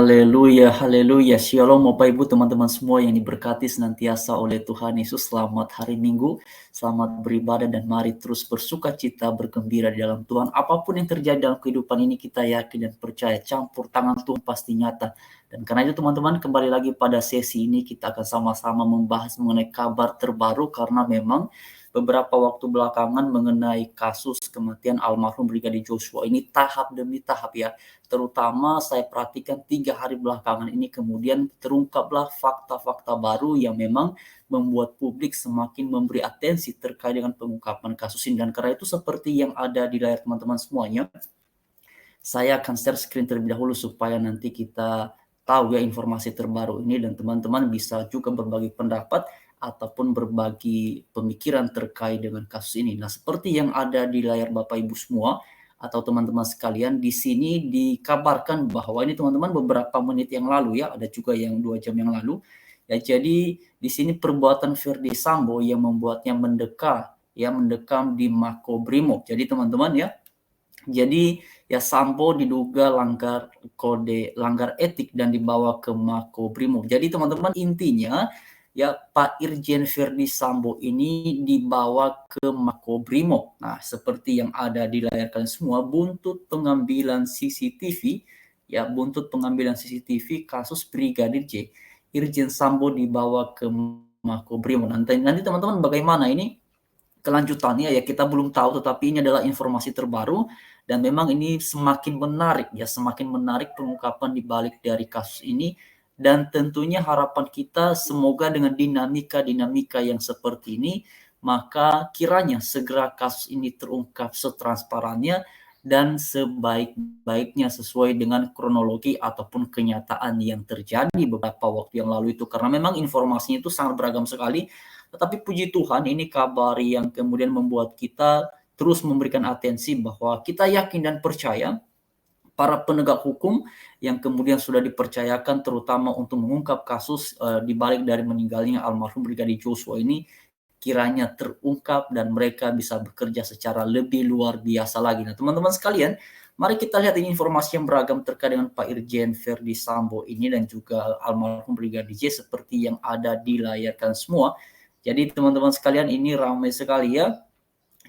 Haleluya, haleluya. Shalom Bapak Ibu teman-teman semua yang diberkati senantiasa oleh Tuhan Yesus. Selamat hari Minggu, selamat beribadah dan mari terus bersuka cita, bergembira di dalam Tuhan. Apapun yang terjadi dalam kehidupan ini kita yakin dan percaya campur tangan Tuhan pasti nyata. Dan karena itu teman-teman kembali lagi pada sesi ini kita akan sama-sama membahas mengenai kabar terbaru karena memang beberapa waktu belakangan mengenai kasus kematian almarhum Brigadir Joshua ini tahap demi tahap ya. Terutama saya perhatikan 3 hari belakangan ini kemudian terungkaplah fakta-fakta baru yang memang membuat publik semakin memberi atensi terkait dengan pengungkapan kasus ini. Dan karena itu seperti yang ada di layar teman-teman semuanya, saya akan share screen terlebih dahulu supaya nanti kita tahu ya informasi terbaru ini dan teman-teman bisa juga berbagi pendapat ataupun berbagi pemikiran terkait dengan kasus ini. Nah, seperti yang ada di layar Bapak Ibu semua atau teman-teman sekalian, di sini dikabarkan bahwa ini teman-teman beberapa menit yang lalu ya, ada juga yang 2 jam yang lalu. Ya, jadi di sini perbuatan Verdi Sambo yang membuatnya mendekam di Makobrimob. Jadi teman-teman ya, jadi ya Sambo diduga langgar etik dan dibawa ke Makobrimob. Jadi teman-teman intinya ya Pak Irjen Verdi Sambo ini dibawa ke Makobrimob. Nah, seperti yang ada di layar kalian semua, buntut pengambilan CCTV kasus Brigadir J. Irjen Sambo dibawa ke Makobrimob. Nanti teman-teman bagaimana ini kelanjutannya ya kita belum tahu, tetapi ini adalah informasi terbaru dan memang ini semakin menarik pengungkapan di balik dari kasus ini. Dan tentunya harapan kita semoga dengan dinamika yang seperti ini, maka kiranya segera kasus ini terungkap setransparannya dan sebaik-baiknya sesuai dengan kronologi ataupun kenyataan yang terjadi beberapa waktu yang lalu itu. Karena memang informasinya itu sangat beragam sekali, tetapi puji Tuhan ini kabar yang kemudian membuat kita terus memberikan atensi bahwa kita yakin dan percaya para penegak hukum yang kemudian sudah dipercayakan terutama untuk mengungkap kasus di balik dari meninggalnya almarhum Brigadir Joshua ini kiranya terungkap dan mereka bisa bekerja secara lebih luar biasa lagi. Nah, teman-teman sekalian, mari kita lihat ini informasi yang beragam terkait dengan Pak Irjen Verdi Sambo ini dan juga almarhum Brigadir J seperti yang ada di layar kalian semua. Jadi teman-teman sekalian ini ramai sekali ya.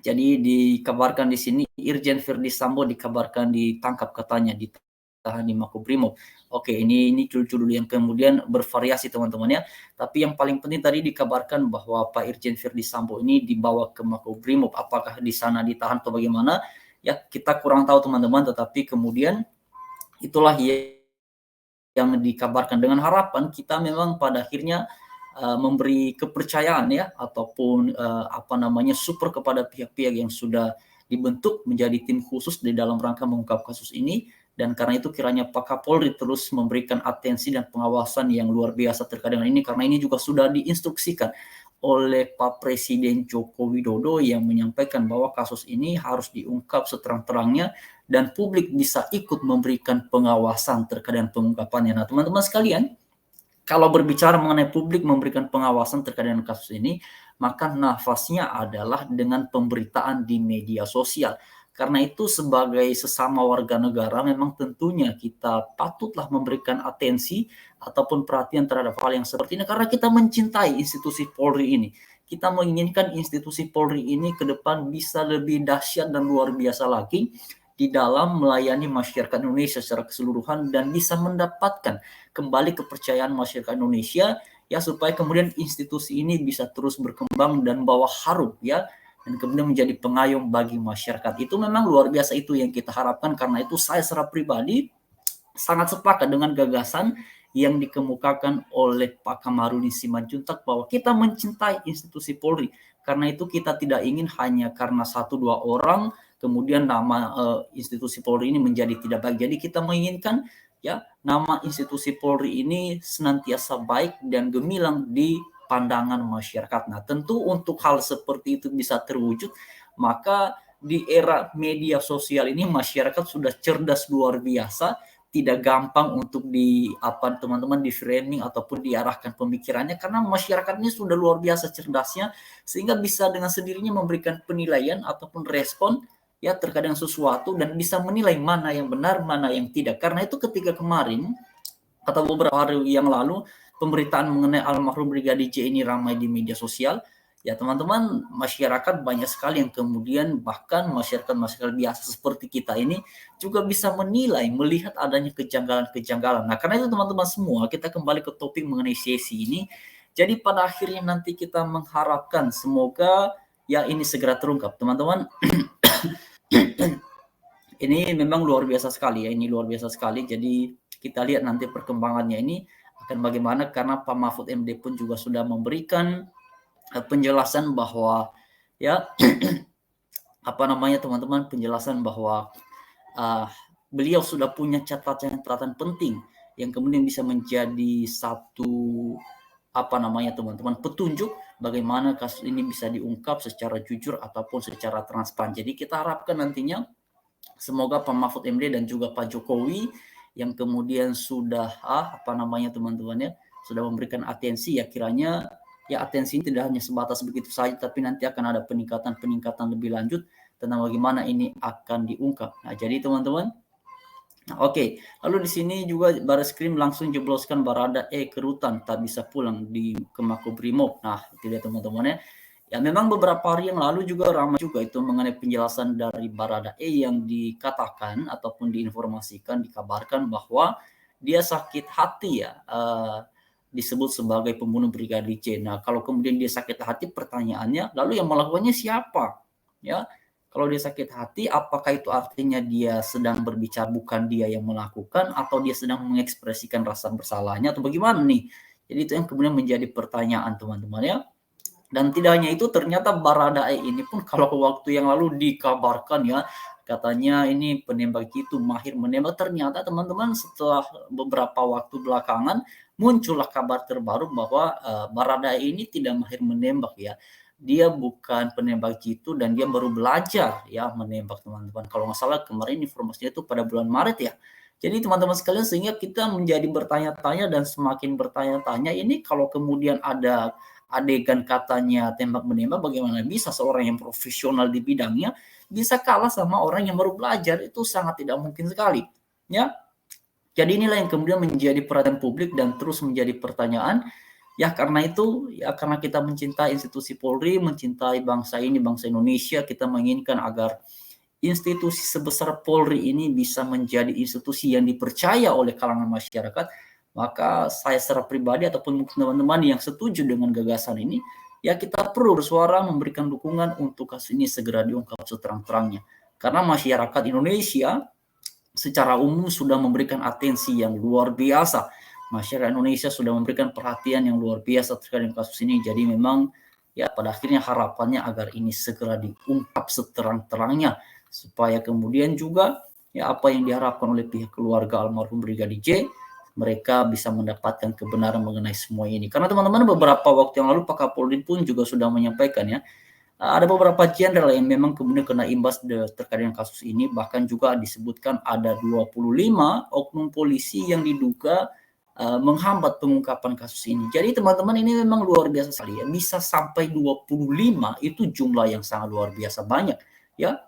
Jadi dikabarkan di sini Irjen Verdi Sambo dikabarkan ditangkap katanya ditahan di Makobrimob. Oke, ini judul-judul yang kemudian bervariasi teman-teman ya. Tapi yang paling penting tadi dikabarkan bahwa Pak Irjen Verdi Sambo ini dibawa ke Makobrimob. Apakah di sana ditahan atau bagaimana? Ya, kita kurang tahu teman-teman, tetapi kemudian itulah yang dikabarkan dengan harapan kita memang pada akhirnya memberi kepercayaan ya ataupun support kepada pihak-pihak yang sudah dibentuk menjadi tim khusus di dalam rangka mengungkap kasus ini. Dan karena itu kiranya Pak Kapolri terus memberikan atensi dan pengawasan yang luar biasa terkait dengan ini, karena ini juga sudah diinstruksikan oleh Pak Presiden Joko Widodo yang menyampaikan bahwa kasus ini harus diungkap seterang-terangnya dan publik bisa ikut memberikan pengawasan terkait dengan pengungkapannya. Nah, teman-teman sekalian, kalau berbicara mengenai publik memberikan pengawasan terkait dengan kasus ini, maka nafasnya adalah dengan pemberitaan di media sosial. Karena itu sebagai sesama warga negara memang tentunya kita patutlah memberikan atensi ataupun perhatian terhadap hal yang seperti ini karena kita mencintai institusi Polri ini. Kita menginginkan institusi Polri ini ke depan bisa lebih dahsyat dan luar biasa lagi di dalam melayani masyarakat Indonesia secara keseluruhan dan bisa mendapatkan kembali kepercayaan masyarakat Indonesia ya supaya kemudian institusi ini bisa terus berkembang dan bawa harum ya dan kemudian menjadi pengayom bagi masyarakat. Itu memang luar biasa, itu yang kita harapkan. Karena itu saya secara pribadi sangat sepakat dengan gagasan yang dikemukakan oleh Pak Kamarudin Simanjuntak bahwa kita mencintai institusi Polri. Karena itu kita tidak ingin hanya karena 1-2 orang kemudian nama institusi Polri ini menjadi tidak baik. Jadi kita menginginkan ya nama institusi Polri ini senantiasa baik dan gemilang di pandangan masyarakat. Nah, tentu untuk hal seperti itu bisa terwujud, maka di era media sosial ini masyarakat sudah cerdas luar biasa, tidak gampang untuk teman-teman di framing ataupun diarahkan pemikirannya karena masyarakat ini sudah luar biasa cerdasnya sehingga bisa dengan sendirinya memberikan penilaian ataupun respon ya terkadang sesuatu dan bisa menilai mana yang benar, mana yang tidak. Karena itu ketika kemarin atau beberapa hari yang lalu pemberitaan mengenai almarhum Brigadir J ini ramai di media sosial, ya teman-teman, masyarakat banyak sekali yang kemudian bahkan masyarakat biasa seperti kita ini juga bisa menilai, melihat adanya kejanggalan-kejanggalan. Nah, karena itu teman-teman semua, kita kembali ke topik mengenai sesi ini. Jadi pada akhirnya nanti kita mengharapkan semoga ya ini segera terungkap, teman-teman. Ini memang luar biasa sekali ya, ini luar biasa sekali. Jadi kita lihat nanti perkembangannya ini akan bagaimana, karena Pak Mahfud MD pun juga sudah memberikan penjelasan bahwa ya apa namanya teman-teman, penjelasan bahwa beliau sudah punya catatan penting yang kemudian bisa menjadi satu apa namanya teman-teman, petunjuk bagaimana kasus ini bisa diungkap secara jujur ataupun secara transparan. Jadi kita harapkan nantinya semoga Pak Mahfud MD dan juga Pak Jokowi yang kemudian sudah apa namanya teman-teman ya, sudah memberikan atensi, ya kiranya ya atensi ini tidak hanya sebatas begitu saja, tapi nanti akan ada peningkatan lebih lanjut tentang bagaimana ini akan diungkap. Nah, jadi teman-teman, nah, oke. Lalu di sini juga Barreskrim langsung jebloskan Baradae ke rutan, tak bisa pulang ke Makobrimob. Nah, itu dia teman-teman ya. Ya memang beberapa hari yang lalu juga ramai juga itu mengenai penjelasan dari Baradae yang dikatakan ataupun diinformasikan, dikabarkan bahwa dia sakit hati ya, disebut sebagai pembunuh Brigadir J. Nah, kalau kemudian dia sakit hati, pertanyaannya, lalu yang melakukannya siapa? Ya, kalau dia sakit hati, apakah itu artinya dia sedang berbicara bukan dia yang melakukan, atau dia sedang mengekspresikan rasa bersalahnya, atau bagaimana nih? Jadi itu yang kemudian menjadi pertanyaan teman-teman ya. Dan tidak hanya itu, ternyata Baradae ini pun kalau waktu yang lalu dikabarkan ya, katanya ini penembak itu mahir menembak. Ternyata teman-teman setelah beberapa waktu belakangan muncullah kabar terbaru bahwa Baradae ini tidak mahir menembak ya. Dia bukan penembak jitu dan dia baru belajar ya menembak teman-teman. Kalau nggak salah kemarin informasinya itu pada bulan Maret ya. Jadi teman-teman sekalian, sehingga kita menjadi bertanya-tanya dan semakin bertanya-tanya, ini kalau kemudian ada adegan katanya tembak menembak, bagaimana bisa seorang yang profesional di bidangnya bisa kalah sama orang yang baru belajar? Itu sangat tidak mungkin sekali ya. Jadi inilah yang kemudian menjadi perhatian publik dan terus menjadi pertanyaan. Ya karena itu, ya karena kita mencintai institusi Polri, mencintai bangsa ini, bangsa Indonesia, kita menginginkan agar institusi sebesar Polri ini bisa menjadi institusi yang dipercaya oleh kalangan masyarakat. Maka saya secara pribadi ataupun teman-teman yang setuju dengan gagasan ini, ya kita perlu bersuara memberikan dukungan untuk kasus ini segera diungkap seterang-terangnya. Karena masyarakat Indonesia secara umum sudah memberikan atensi yang luar biasa. Masyarakat Indonesia sudah memberikan perhatian yang luar biasa terkait kasus ini. Jadi memang ya pada akhirnya harapannya agar ini segera diungkap seterang-terangnya, supaya kemudian juga ya apa yang diharapkan oleh pihak keluarga almarhum Brigadir J, mereka bisa mendapatkan kebenaran mengenai semua ini. Karena teman-teman, beberapa waktu yang lalu Pak Kapolri pun juga sudah menyampaikan ya, ada beberapa jenderal yang memang kemudian kena imbas terkait dengan kasus ini. Bahkan juga disebutkan ada 25 oknum polisi yang diduga menghambat pengungkapan kasus ini. Jadi teman-teman, ini memang luar biasa sekali ya. Bisa sampai 25, itu jumlah yang sangat luar biasa banyak ya.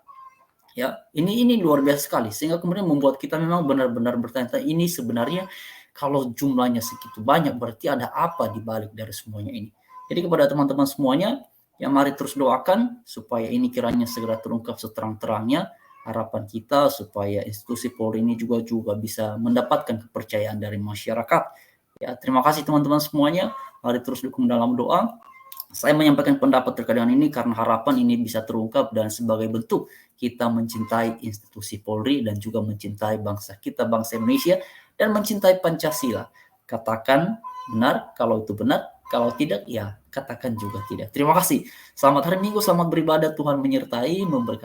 Ya, ini luar biasa sekali, sehingga kemudian membuat kita memang benar-benar bertanya, ini sebenarnya kalau jumlahnya segitu banyak berarti ada apa di balik dari semuanya ini. Jadi kepada teman-teman semuanya, ya mari terus doakan supaya ini kiranya segera terungkap seterang-terangnya. Harapan kita supaya institusi Polri ini juga bisa mendapatkan kepercayaan dari masyarakat. Ya, terima kasih teman-teman semuanya. Mari terus dukung dalam doa. Saya menyampaikan pendapat terkait dengan ini karena harapan ini bisa terungkap dan sebagai bentuk kita mencintai institusi Polri dan juga mencintai bangsa kita, bangsa Indonesia, dan mencintai Pancasila. Katakan benar kalau itu benar, kalau tidak ya katakan juga tidak. Terima kasih. Selamat hari Minggu, selamat beribadah, Tuhan menyertai, memberkati.